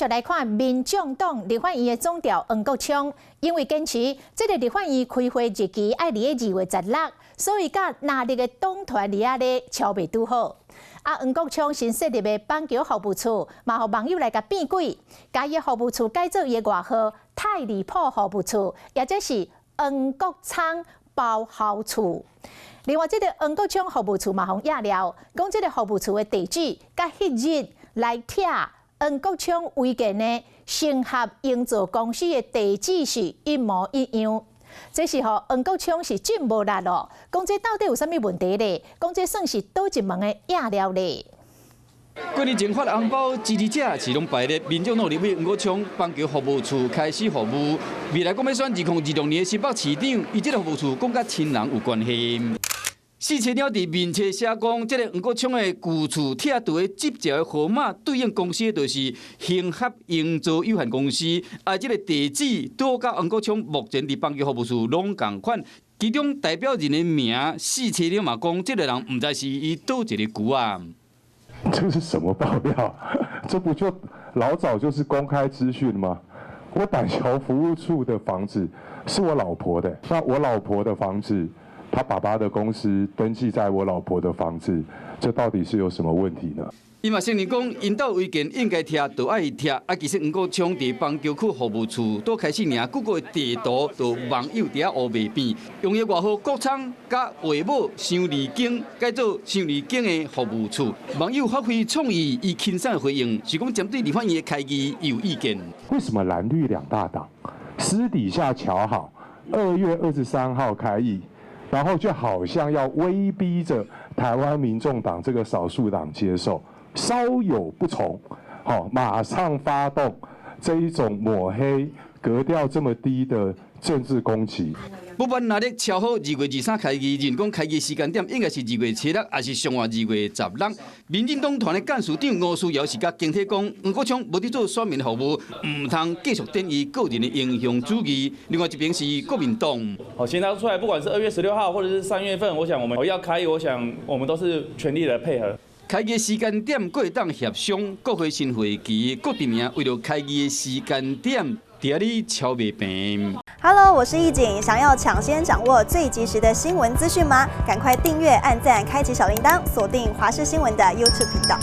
续来看民众党立法院的总调黄国昌，因为坚持这个立法院开会日期爱伫2月16，所以甲哪日的党团里啊咧敲袂拄好。黄国昌新设立的板桥服务处，嘛互网友来甲变鬼，甲伊服务处改做伊的外号太离谱服务处，也就是黄国昌包校处。另外，这个黄国昌服务处嘛，互压了，讲这个服务处的地址甲迄日来贴黄国昌违建的成合营造公司的地址是一模一样。这时候黄国昌是真无力咯，讲这到底有啥物问题咧？讲这算是倒一门的压了咧。过年前发红包支持者是拢排列民众党立委黄国昌板桥服务处开始服务，未来讲要选2026年的新北市长，与这个服务处讲甲亲人有关系。四车鸟伫面册写讲，这个黄国昌的旧厝贴图的执照的号码对应公司就是兴合营造有限公司，啊，这个地址都甲黄国昌目前伫板桥服务处拢同款。其中代表人的名，四车鸟嘛讲，这个人唔知是伊倒一个局啊。这是什么爆料？这不就老早就是公开资讯吗？我板桥服务处的房子是我老婆的，那我老婆的房子，他爸爸的公司登记在我老婆的房子，这到底是有什么问题呢？伊嘛承认讲，因兜违建应该贴，就爱贴。啊，其实黄国昌伫板桥区服务处都开始尔，各个地图就网友伫遐乌白边，用伊外号国昌甲话某乡里经改做乡里经的服务处。网友发挥创意，以轻松回应，是讲针对立法院的开议有意见。为什么蓝绿两大党私底下瞧好2月23号开议，然后就好像要威逼着台湾民众党这个少数党接受？稍有不从，马上发动这一种抹黑、格调这么低的政治攻击。不管哪日敲好2月23开议，人讲开议时间点应该是2月7日，还是上月2月16。民进党团的干事长吴思瑶是甲经体讲，黄国昌无伫做选民服务，唔通继续等伊个人的英雄主义。另外一边是国民党，协调出来，不管是2月16号或者是3月份，我想我们要开议，我想我们都是全力的配合。开议时间点各党协商，国会新会期各地名为了开议的时间点，伫遐里敲袂平。Hello， 我是易景，想要抢先掌握最及时的新闻资讯吗？赶快订阅、按赞、开启小铃铛，锁定华视新闻的 YouTube 频道。